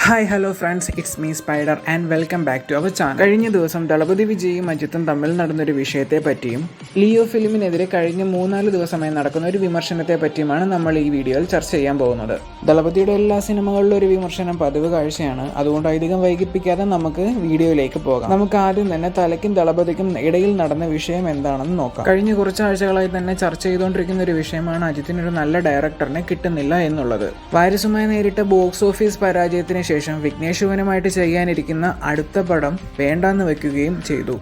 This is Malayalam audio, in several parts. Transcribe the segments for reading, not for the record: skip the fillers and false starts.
Hi hello friends, it's me spider and welcome back to our channel. കഴിഞ്ഞ ദിവസം ദളപതി വിജയും അജിത്തും തമ്മിൽ നടന്നൊരു വിഷയത്തെ പറ്റിയും ലിയോ ഫിലിമിനെതിരെ കഴിഞ്ഞ 3-4 ദിവസമായി നടക്കുന്ന ഒരു വിമർശനത്തെ പറ്റിയുമാണ് നമ്മൾ ഈ വീഡിയോയിൽ ചർച്ച ചെയ്യാൻ പോകുന്നത്. ദളപതിയുടെ എല്ലാ സിനിമകളിലും ഒരു വിമർശനം പതിവ് കാഴ്ചയാണ്. അതുകൊണ്ട് അധികം വൈകിപ്പിക്കാതെ നമുക്ക് വീഡിയോയിലേക്ക് പോകാം. നമുക്ക് ആദ്യം തന്നെ തലയ്ക്കും ദളപതിക്കും ഇടയിൽ നടന്ന വിഷയം എന്താണെന്ന് നോക്കാം. കഴിഞ്ഞ കുറച്ച് ആഴ്ചകളായി തന്നെ ചർച്ച ചെയ്തുകൊണ്ടിരിക്കുന്ന ഒരു വിഷയമാണ് അജിത്തിനൊരു നല്ല ഡയറക്ടറിനെ കിട്ടുന്നില്ല എന്നുള്ളത്. വാരിസുമായി നേരിട്ട ബോക്സ് ഓഫീസ് പരാജയത്തിന് ശേഷം വിഘ്നേഷ് ശിവനുമായിട്ട് ചെയ്യാനിരിക്കുന്ന അടുത്ത പടം വേണ്ടാന്ന് വെക്കുകയും ചെയ്തു.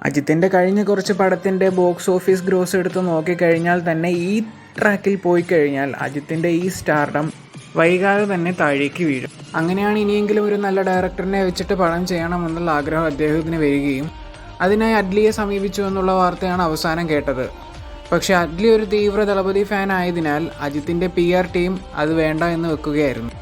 അജിത്തിന്റെ കഴിഞ്ഞ കുറച്ച് പടത്തിന്റെ ബോക്സ് ഓഫീസ് ഗ്രോസ് എടുത്ത് നോക്കിക്കഴിഞ്ഞാൽ തന്നെ ഈ ട്രാക്കിൽ പോയി കഴിഞ്ഞാൽ അജിത്തിന്റെ ഈ സ്റ്റാർഡം വൈകാതെ തന്നെ താഴേക്ക് വീഴും. അങ്ങനെയാണ് ഇനിയെങ്കിലും ഒരു നല്ല ഡയറക്ടറിനെ വെച്ചിട്ട് പടം ചെയ്യണമെന്നുള്ള ആഗ്രഹം അദ്ദേഹത്തിന് വരികയും അതിനായി അഡ്ലിയെ സമീപിച്ചു എന്നുള്ള വാർത്തയാണ് അവസാനം കേട്ടത്. പക്ഷെ അഡ്ലി ഒരു തീവ്ര ദളപതി ഫാൻ ആയതിനാൽ അജിത്തിന്റെ PR ടീം അത് വേണ്ട എന്ന് വെക്കുകയായിരുന്നു.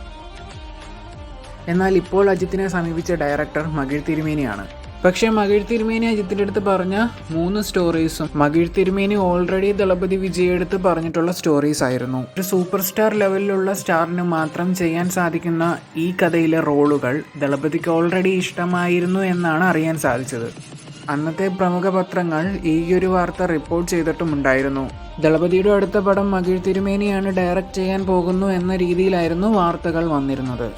എന്നാൽ ഇപ്പോൾ അജിത്തിനെ സമീപിച്ച ഡയറക്ടർ മകിഴ് തിരുമേനിയാണ്. പക്ഷേ മകിഴ് തിരുമേനി അജിത്തിൻ്റെ അടുത്ത് പറഞ്ഞ 3 സ്റ്റോറീസും മകിഴ് തിരുമേനി ഓൾറെഡി ദളപതി വിജയ് എടുത്ത് പറഞ്ഞിട്ടുള്ള സ്റ്റോറീസ് ആയിരുന്നു. ഒരു സൂപ്പർ സ്റ്റാർ ലെവലിലുള്ള സ്റ്റാറിന് മാത്രം ചെയ്യാൻ സാധിക്കുന്ന ഈ കഥയിലെ റോളുകൾ ദളപതിക്ക് ഓൾറെഡി ഇഷ്ടമായിരുന്നു എന്നാണ് അറിയാൻ സാധിച്ചത്. അന്നത്തെ പ്രമുഖ പത്രങ്ങൾ ഈ ഒരു വാർത്ത റിപ്പോർട്ട് ചെയ്തിട്ടുമുണ്ടായിരുന്നു. ദളപതിയുടെ അടുത്ത പടം മകിഴ് തിരുമേനിയാണ് ഡയറക്റ്റ് ചെയ്യാൻ പോകുന്നു എന്ന രീതിയിലായിരുന്നു വാർത്തകൾ വന്നിരുന്നത്.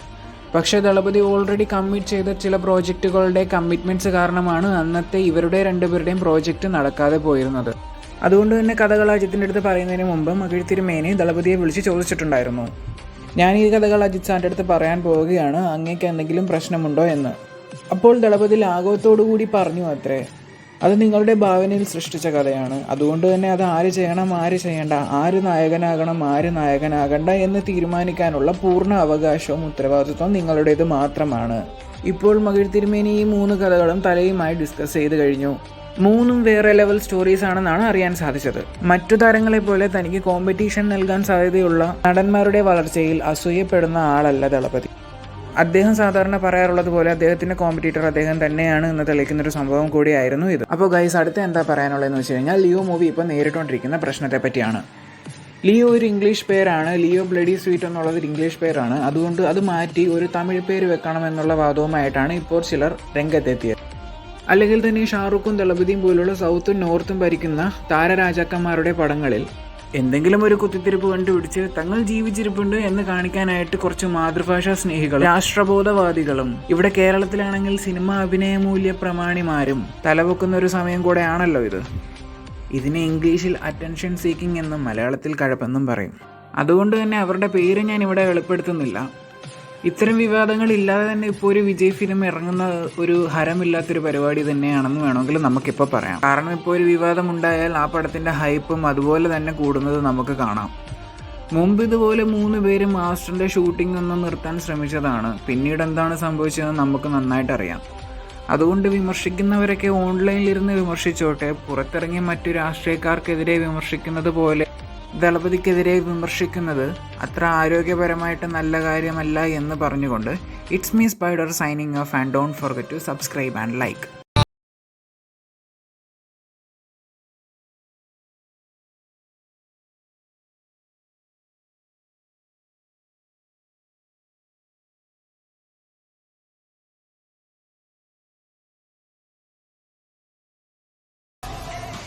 പക്ഷേ ദളപതി ഓൾറെഡി കമ്മിറ്റ് ചെയ്ത ചില പ്രോജക്റ്റുകളുടെ കമ്മിറ്റ്മെൻറ്റ്സ് കാരണമാണ് അന്നത്തെ ഇവരുടെ രണ്ടുപേരുടെയും പ്രോജക്റ്റ് നടക്കാതെ പോയിരുന്നത്. അതുകൊണ്ട് തന്നെ കഥകൾ അജിത്തിൻ്റെ അടുത്ത് പറയുന്നതിന് മുമ്പ് മകിഴ് തിരുമേനി ദളപതിയെ വിളിച്ച് ചോദിച്ചിട്ടുണ്ടായിരുന്നു, ഞാൻ ഈ കഥകൾ അജിത് സാറിൻ്റെ അടുത്ത് പറയാൻ പോവുകയാണ്, അങ്ങേക്ക് എന്തെങ്കിലും പ്രശ്നമുണ്ടോ എന്ന്. അപ്പോൾ ദളപതി ലാഘവത്തോടുകൂടി പറഞ്ഞു അത്രേ, അത് നിങ്ങളുടെ ഭാവനയിൽ സൃഷ്ടിച്ച കഥയാണ്, അതുകൊണ്ട് തന്നെ അത് ആര് ചെയ്യണം ആര് ചെയ്യണ്ട, ആര് നായകനാകണം ആര് നായകനാകണ്ട എന്ന് തീരുമാനിക്കാനുള്ള പൂർണ്ണ അവകാശവും ഉത്തരവാദിത്വം നിങ്ങളുടേത് മാത്രമാണ്. ഇപ്പോൾ മകിഴ് തിരുമേനി ഈ 3 കഥകളും തലയുമായി ഡിസ്കസ് ചെയ്ത് കഴിഞ്ഞു. 3 വേറെ ലെവൽ സ്റ്റോറീസ് ആണെന്നാണ് അറിയാൻ സാധിച്ചത്. മറ്റു താരങ്ങളെ പോലെ തനിക്ക് കോമ്പറ്റീഷൻ നൽകാൻ സാധ്യതയുള്ള നടന്മാരുടെ വളർച്ചയിൽ അസൂയപ്പെടുന്ന ആളല്ല ദളപതി. അദ്ദേഹം സാധാരണ പറയാറുള്ളത് പോലെ അദ്ദേഹത്തിൻ്റെ കോമ്പറ്റീറ്റർ അദ്ദേഹം തന്നെയാണ് എന്ന് തെളിയിക്കുന്നൊരു സംഭവം കൂടിയായിരുന്നു ഇത്. അപ്പോൾ ഗൈസ്, അടുത്ത എന്താ പറയാനുള്ളതെന്ന് വെച്ച് കഴിഞ്ഞാൽ ലിയോ മൂവി ഇപ്പോൾ നേരിട്ടുകൊണ്ടിരിക്കുന്ന പ്രശ്നത്തെ പറ്റിയാണ്. ലിയോ ഒരു ഇംഗ്ലീഷ് പേരാണ്, ലിയോ ബ്ലഡി സ്വീറ്റ് എന്നുള്ളത് ഒരു ഇംഗ്ലീഷ് പേരാണ്. അതുകൊണ്ട് അത് മാറ്റി ഒരു തമിഴ് പേര് വെക്കണമെന്നുള്ള വാദവുമായിട്ടാണ് ഇപ്പോൾ ചിലർ രംഗത്തെത്തിയത്. അല്ലെങ്കിൽ തന്നെ ഷാറുഖും ദളപതിയും പോലുള്ള സൗത്തും നോർത്തും ഭരിക്കുന്ന താരരാജാക്കന്മാരുടെ പടങ്ങളിൽ എന്തെങ്കിലും ഒരു കുത്തിത്തിരിപ്പ് കണ്ടുപിടിച്ച് തങ്ങൾ ജീവിച്ചിരിപ്പുണ്ട് എന്ന് കാണിക്കാനായിട്ട് കുറച്ച് മാതൃഭാഷാ സ്നേഹികളും രാഷ്ട്രബോധവാദികളും ഇവിടെ കേരളത്തിലാണെങ്കിൽ സിനിമ അഭിനയ മൂല്യ പ്രമാണിമാരും തലവെക്കുന്ന ഒരു സമയം കൂടെയാണല്ലോ ഇത്. ഇതിനെ ഇംഗ്ലീഷിൽ അറ്റൻഷൻ സീക്കിംഗ് എന്നും മലയാളത്തിൽ കഴപ്പെന്നും പറയും. അതുകൊണ്ട് തന്നെ അവരുടെ പേര് ഞാൻ ഇവിടെ വെളിപ്പെടുത്തുന്നില്ല. ഇത്തരം വിവാദങ്ങൾ ഇല്ലാതെ തന്നെ ഇപ്പോൾ ഒരു വിജയ് ഫിലിം ഇറങ്ങുന്ന ഒരു ഹരമില്ലാത്തൊരു പരിപാടി തന്നെയാണെന്ന് വേണമെങ്കിൽ നമുക്കിപ്പോൾ പറയാം. കാരണം ഇപ്പോൾ ഒരു വിവാദം ഉണ്ടായാൽ ആ പടത്തിൻ്റെ ഹൈപ്പും അതുപോലെ തന്നെ കൂടുന്നത് നമുക്ക് കാണാം. മുമ്പ് ഇതുപോലെ 3 പേര് മാസ്റ്ററിൻ്റെ ഷൂട്ടിംഗ് ഒന്ന് നിർത്താൻ ശ്രമിച്ചതാണ്. പിന്നീട് എന്താണ് സംഭവിച്ചതെന്ന് നമുക്ക് നന്നായിട്ട് അറിയാം. അതുകൊണ്ട് വിമർശിക്കുന്നവരൊക്കെ ഓൺലൈനിലിരുന്ന് വിമർശിച്ചോട്ടെ, പുറത്തിറങ്ങിയ മറ്റു രാഷ്ട്രീയക്കാർക്കെതിരെ വിമർശിക്കുന്നത് പോലെ ദളപതിക്കെതിരെ വിമർശിക്കുന്നത് അത്ര ആരോഗ്യപരമായിട്ട് നല്ല കാര്യമല്ല എന്ന് പറഞ്ഞുകൊണ്ട് it's me spider signing off and don't forget to subscribe and like.